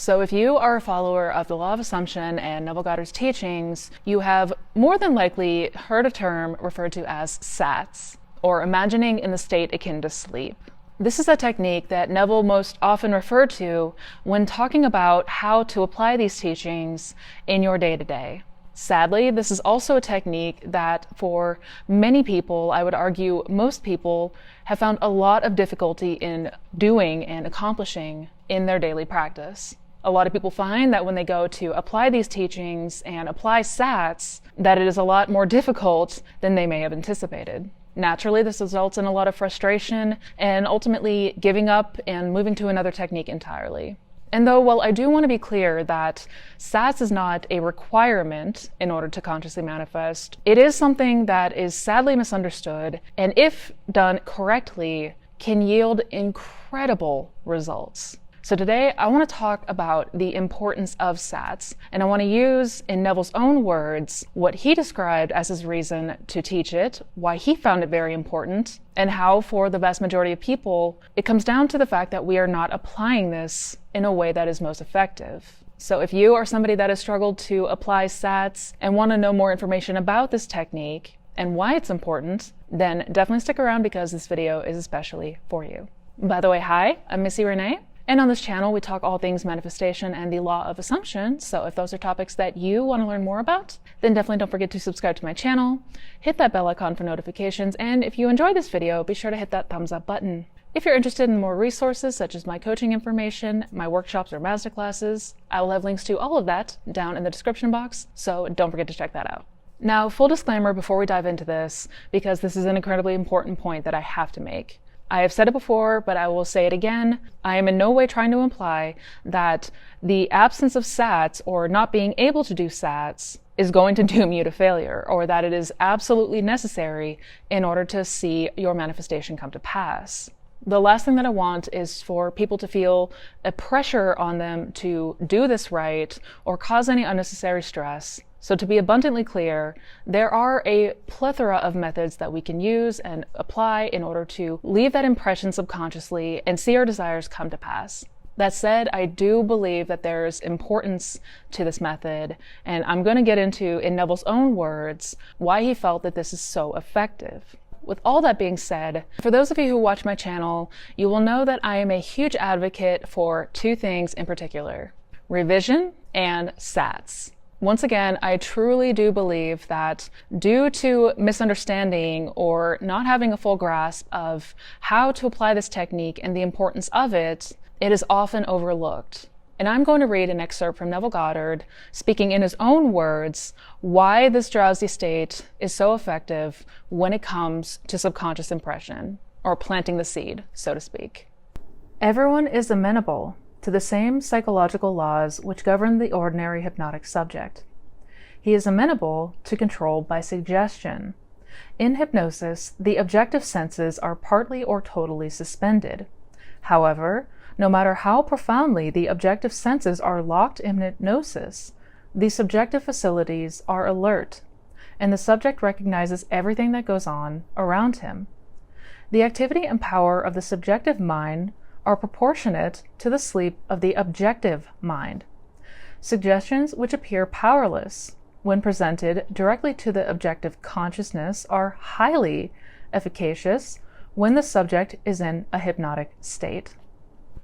So if you are a follower of the law of assumption and Neville Goddard's teachings, you have more than likely heard a term referred to as SATS, or imagining in the state akin to sleep. This is a technique that Neville most often referred to when talking about how to apply these teachings in your day-to-day. Sadly, this is also a technique that for many people, I would argue most people, have found a lot of difficulty in doing and accomplishing in their daily practice. A lot of people find that when they go to apply these teachings and apply SATS, that it is a lot more difficult than they may have anticipated. Naturally, this results in a lot of frustration and ultimately giving up and moving to another technique entirely. And though, while I do want to be clear that SATS is not a requirement in order to consciously manifest, it is something that is sadly misunderstood, and if done correctly, can yield incredible results. So today, I want to talk about the importance of SATS, and I want to use, in Neville's own words, what he described as his reason to teach it, why he found it very important, and how, for the vast majority of people, it comes down to the fact that we are not applying this in a way that is most effective. So if you are somebody that has struggled to apply SATS and want to know more information about this technique and why it's important, then definitely stick around because this video is especially for you. By the way, hi, I'm Missy Renee. And on this channel, we talk all things manifestation and the law of assumption. So if those are topics that you want to learn more about, then definitely don't forget to subscribe to my channel, hit that bell icon for notifications, and if you enjoy this video, be sure to hit that thumbs up button. If you're interested in more resources, such as my coaching information, my workshops or masterclasses, I will have links to all of that down in the description box, so don't forget to check that out. Now, full disclaimer before we dive into this, because this is an incredibly important point that I have to make. I have said it before, but I will say it again. I am in no way trying to imply that the absence of SATS or not being able to do SATS is going to doom you to failure, or that it is absolutely necessary in order to see your manifestation come to pass. The last thing that I want is for people to feel a pressure on them to do this right or cause any unnecessary stress. So to be abundantly clear, there are a plethora of methods that we can use and apply in order to leave that impression subconsciously and see our desires come to pass. That said, I do believe that there's importance to this method, and I'm going to get into, in Neville's own words, why he felt that this is so effective. With all that being said, for those of you who watch my channel, you will know that I am a huge advocate for two things in particular: revision and SATS. Once again, I truly do believe that due to misunderstanding or not having a full grasp of how to apply this technique and the importance of it, it is often overlooked. And I'm going to read an excerpt from Neville Goddard, speaking in his own words, why this drowsy state is so effective when it comes to subconscious impression, or planting the seed, so to speak. Everyone is amenable to the same psychological laws which govern the ordinary hypnotic subject. He is amenable to control by suggestion. In hypnosis, the objective senses are partly or totally suspended. However, no matter how profoundly the objective senses are locked in hypnosis, the subjective facilities are alert, and the subject recognizes everything that goes on around him. The activity and power of the subjective mind are proportionate to the sleep of the objective mind. Suggestions which appear powerless when presented directly to the objective consciousness are highly efficacious when the subject is in a hypnotic state.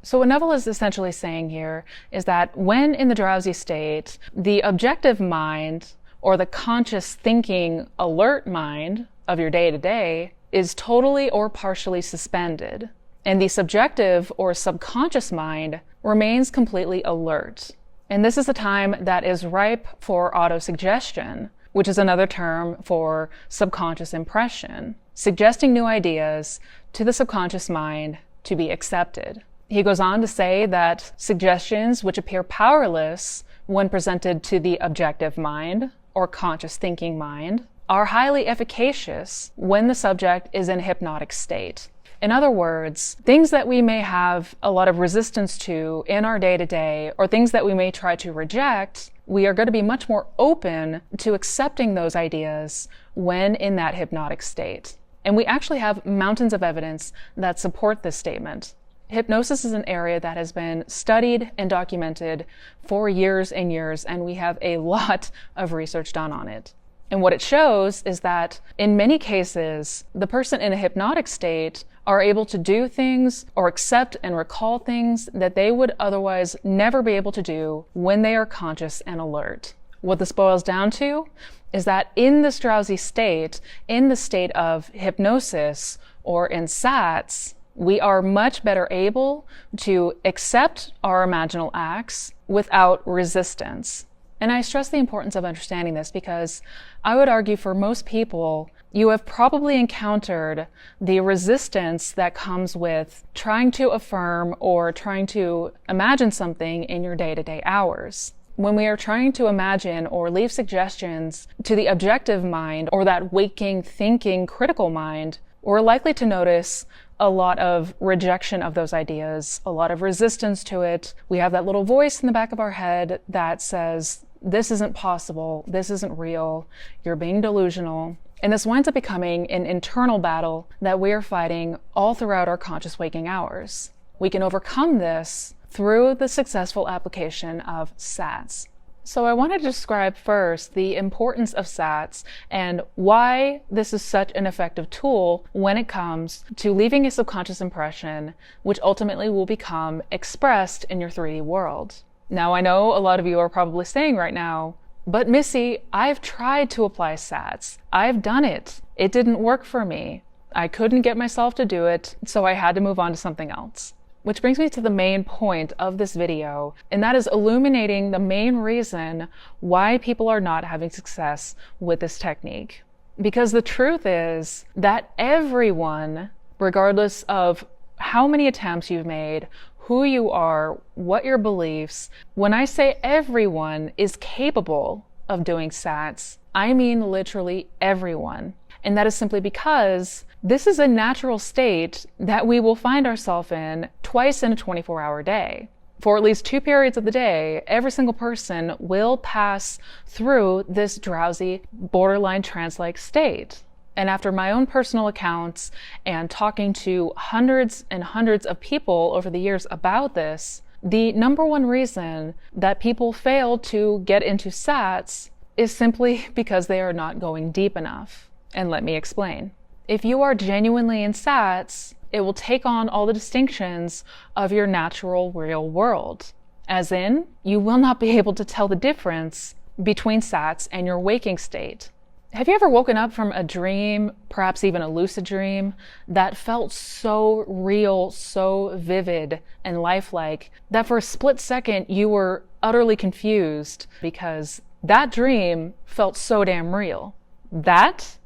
So what Neville is essentially saying here is that when in the drowsy state, the objective mind, or the conscious thinking alert mind of your day-to-day, is totally or partially suspended, and the subjective or subconscious mind remains completely alert. And this is a time that is ripe for autosuggestion, which is another term for subconscious impression, suggesting new ideas to the subconscious mind to be accepted. He goes on to say that suggestions which appear powerless when presented to the objective mind, or conscious thinking mind, are highly efficacious when the subject is in a hypnotic state. In other words, things that we may have a lot of resistance to in our day-to-day, or things that we may try to reject, we are going to be much more open to accepting those ideas when in that hypnotic state. And we actually have mountains of evidence that support this statement. Hypnosis is an area that has been studied and documented for years and years, and we have a lot of research done on it. And what it shows is that in many cases, the person in a hypnotic state are able to do things or accept and recall things that they would otherwise never be able to do when they are conscious and alert. What this boils down to is that in this drowsy state, in the state of hypnosis or in SATS, we are much better able to accept our imaginal acts without resistance. And I stress the importance of understanding this because I would argue for most people, you have probably encountered the resistance that comes with trying to affirm or trying to imagine something in your day-to-day hours. When we are trying to imagine or leave suggestions to the objective mind or that waking, thinking, critical mind, we're likely to notice a lot of rejection of those ideas, a lot of resistance to it. We have that little voice in the back of our head that says, this isn't possible, this isn't real, you're being delusional. And this winds up becoming an internal battle that we are fighting all throughout our conscious waking hours. We can overcome this through the successful application of SATS. So I want to describe first the importance of SATS and why this is such an effective tool when it comes to leaving a subconscious impression, which ultimately will become expressed in your 3D world. Now, I know a lot of you are probably saying right now, but Missy, I've tried to apply SATS. I've done it. It didn't work for me. I couldn't get myself to do it, so I had to move on to something else. Which brings me to the main point of this video, and that is illuminating the main reason why people are not having success with this technique. Because the truth is that everyone, regardless of how many attempts you've made, who you are, what your beliefs, when I say everyone is capable of doing SATS, I mean literally everyone. And that is simply because this is a natural state that we will find ourselves in twice in a 24-hour day. For at least 2 periods of the day, every single person will pass through this drowsy, borderline trance-like state. And after my own personal accounts and talking to hundreds and hundreds of people over the years about this, the number one reason that people fail to get into SATS is simply because they are not going deep enough. And let me explain. If you are genuinely in SATS, it will take on all the distinctions of your natural real world. As in, you will not be able to tell the difference between SATS and your waking state. Have you ever woken up from a dream, perhaps even a lucid dream, that felt so real, so vivid and lifelike that for a split second you were utterly confused because that dream felt so damn real? That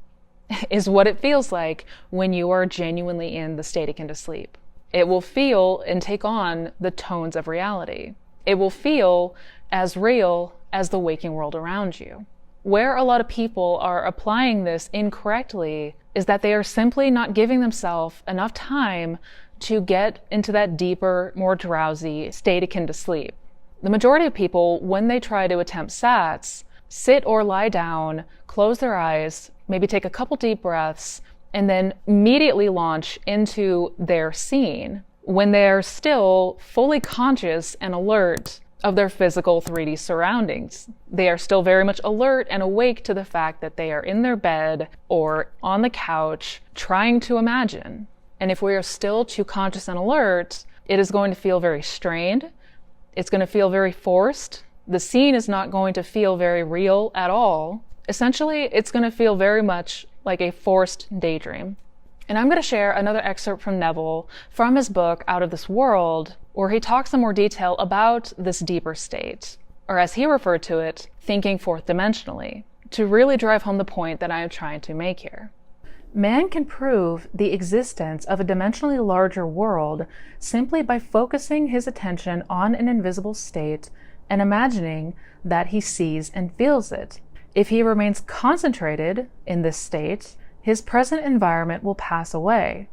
is what it feels like when you are genuinely in the state akin to sleep. It will feel and take on the tones of reality. It will feel as real as the waking world around you. Where a lot of people are applying this incorrectly is that they are simply not giving themselves enough time to get into that deeper, more drowsy state akin to sleep. The majority of people, when they try to attempt SATS, sit or lie down, close their eyes, maybe take a couple deep breaths, and then immediately launch into their scene when they're still fully conscious and alert of their physical 3D surroundings. They are still very much alert and awake to the fact that they are in their bed or on the couch trying to imagine. And if we are still too conscious and alert, it is going to feel very strained. It's going to feel very forced. The scene is not going to feel very real at all. Essentially, it's going to feel very much like a forced daydream. And I'm going to share another excerpt from Neville from his book, Out of This World, where he talks in more detail about this deeper state, or as he referred to it, thinking fourth dimensionally, to really drive home the point that I am trying to make here. Man can prove the existence of a dimensionally larger world simply by focusing his attention on an invisible state and imagining that he sees and feels it. If he remains concentrated in this state, his present environment will pass away,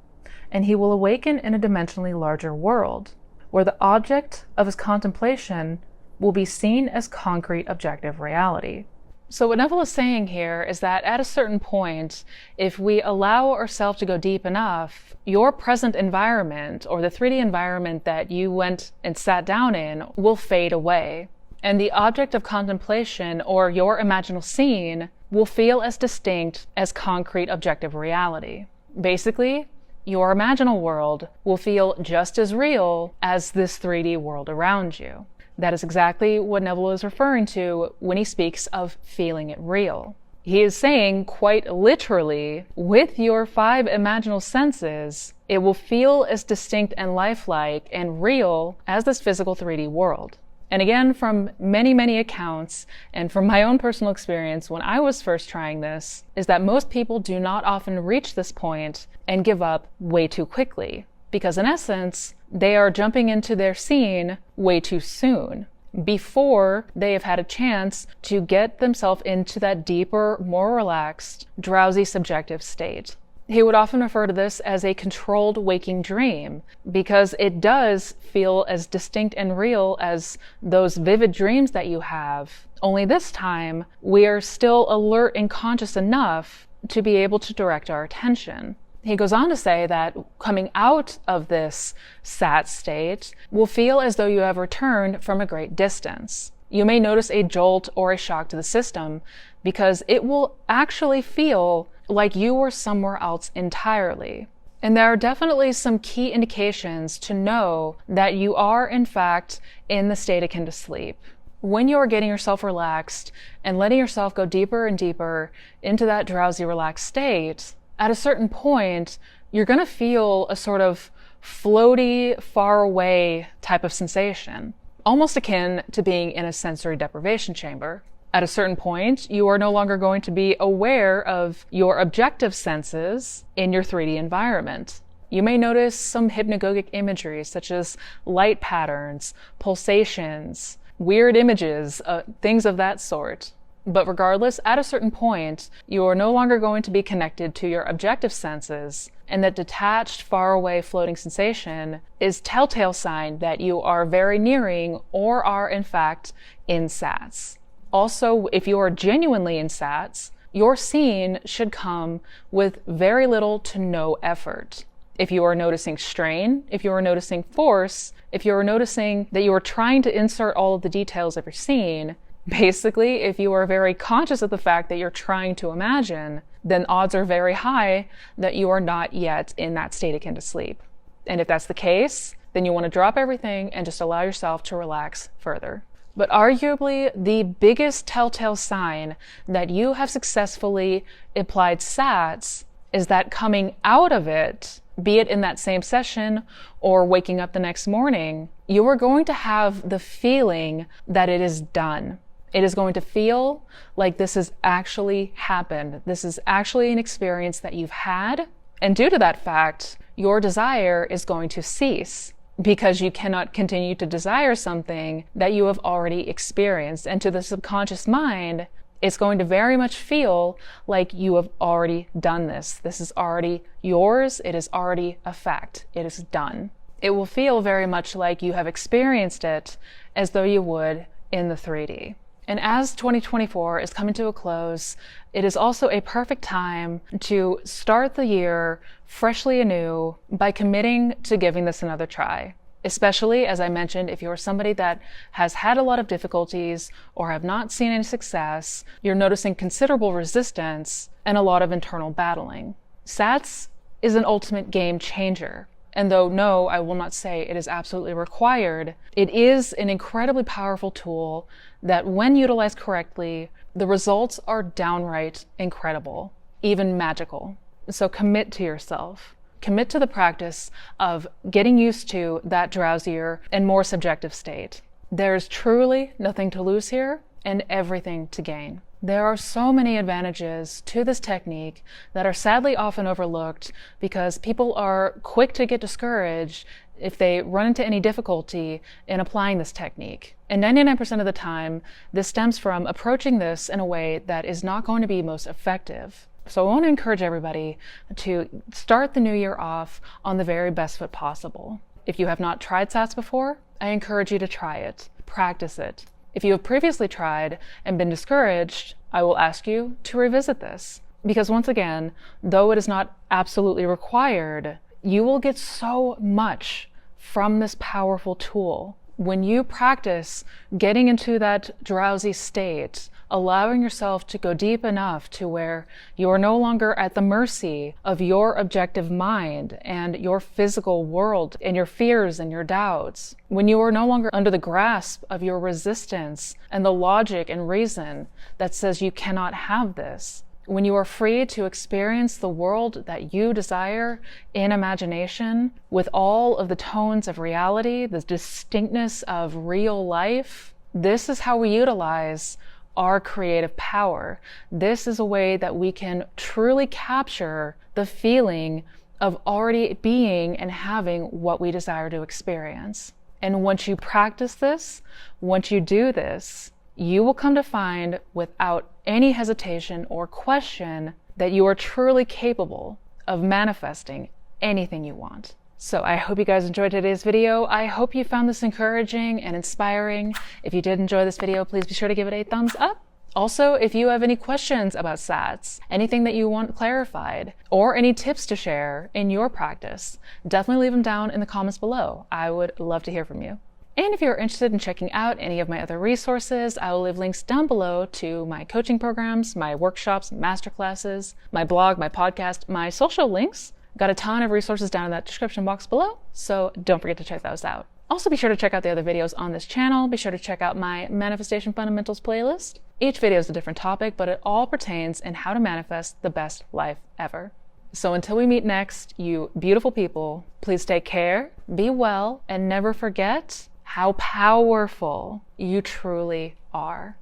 and he will awaken in a dimensionally larger world, where the object of his contemplation will be seen as concrete objective reality. So what Neville is saying here is that at a certain point, if we allow ourselves to go deep enough, your present environment or the 3D environment that you went and sat down in will fade away. And the object of contemplation or your imaginal scene will feel as distinct as concrete objective reality. Basically, your imaginal world will feel just as real as this 3D world around you. That is exactly what Neville is referring to when he speaks of feeling it real. He is saying, quite literally, with your 5 imaginal senses, it will feel as distinct and lifelike and real as this physical 3D world. And again, from many, many accounts, and from my own personal experience when I was first trying this, is that most people do not often reach this point and give up way too quickly. Because in essence, they are jumping into their scene way too soon, before they have had a chance to get themselves into that deeper, more relaxed, drowsy, subjective state. He would often refer to this as a controlled waking dream, because it does feel as distinct and real as those vivid dreams that you have. Only this time, we are still alert and conscious enough to be able to direct our attention. He goes on to say that coming out of this SATS state will feel as though you have returned from a great distance. You may notice a jolt or a shock to the system because it will actually feel like you were somewhere else entirely. And there are definitely some key indications to know that you are, in fact, in the state akin to sleep. When you are getting yourself relaxed and letting yourself go deeper and deeper into that drowsy, relaxed state, at a certain point, you're going to feel a sort of floaty, far away type of sensation, almost akin to being in a sensory deprivation chamber. At a certain point, you are no longer going to be aware of your objective senses in your 3D environment. You may notice some hypnagogic imagery, such as light patterns, pulsations, weird images, things of that sort. But regardless, at a certain point, you are no longer going to be connected to your objective senses, and that detached, faraway, floating sensation is telltale sign that you are very nearing or are, in fact, in SATS. Also, if you are genuinely in SATS, your scene should come with very little to no effort. If you are noticing strain, if you are noticing force, if you are noticing that you are trying to insert all of the details of your scene, basically, if you are very conscious of the fact that you're trying to imagine, then odds are very high that you are not yet in that state akin to sleep. And if that's the case, then you want to drop everything and just allow yourself to relax further. But arguably, the biggest telltale sign that you have successfully applied SATS is that coming out of it, be it in that same session or waking up the next morning, you are going to have the feeling that it is done. It is going to feel like this has actually happened. This is actually an experience that you've had. And due to that fact, your desire is going to cease because you cannot continue to desire something that you have already experienced. And to the subconscious mind, it's going to very much feel like you have already done this. This is already yours. It is already a fact. It is done. It will feel very much like you have experienced it as though you would in the 3D. And as 2024 is coming to a close, it is also a perfect time to start the year freshly anew by committing to giving this another try. Especially, as I mentioned, if you're somebody that has had a lot of difficulties or have not seen any success, you're noticing considerable resistance and a lot of internal battling. SATS is an ultimate game changer. And though, no, I will not say it is absolutely required, it is an incredibly powerful tool that, when utilized correctly, the results are downright incredible, even magical. So commit to yourself. Commit to the practice of getting used to that drowsier and more subjective state. There's truly nothing to lose here and everything to gain. There are so many advantages to this technique that are sadly often overlooked because people are quick to get discouraged if they run into any difficulty in applying this technique. And 99% of the time, this stems from approaching this in a way that is not going to be most effective. So I want to encourage everybody to start the new year off on the very best foot possible. If you have not tried SATS before, I encourage you to try it, practice it. If you have previously tried and been discouraged, I will ask you to revisit this. Because once again, though it is not absolutely required, you will get so much from this powerful tool. When you practice getting into that drowsy state, allowing yourself to go deep enough to where you are no longer at the mercy of your objective mind and your physical world and your fears and your doubts, when you are no longer under the grasp of your resistance and the logic and reason that says you cannot have this, when you are free to experience the world that you desire in imagination with all of the tones of reality, the distinctness of real life, this is how we utilize our creative power. This is a way that we can truly capture the feeling of already being and having what we desire to experience. And once you practice this, once you do this, you will come to find without any hesitation or question that you are truly capable of manifesting anything you want. So I hope you guys enjoyed today's video. I hope you found this encouraging and inspiring. If you did enjoy this video, please be sure to give it a thumbs up. Also, if you have any questions about SATS, anything that you want clarified, or any tips to share in your practice, definitely leave them down in the comments below. I would love to hear from you. And if you're interested in checking out any of my other resources, I will leave links down below to my coaching programs, my workshops, masterclasses, my blog, my podcast, my social links. Got a ton of resources down in that description box below, so don't forget to check those out. Also, be sure to check out the other videos on this channel. Be sure to check out my Manifestation Fundamentals playlist. Each video is a different topic, but it all pertains in how to manifest the best life ever. So until we meet next, you beautiful people, please take care, be well, and never forget how powerful you truly are.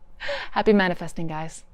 Happy manifesting, guys.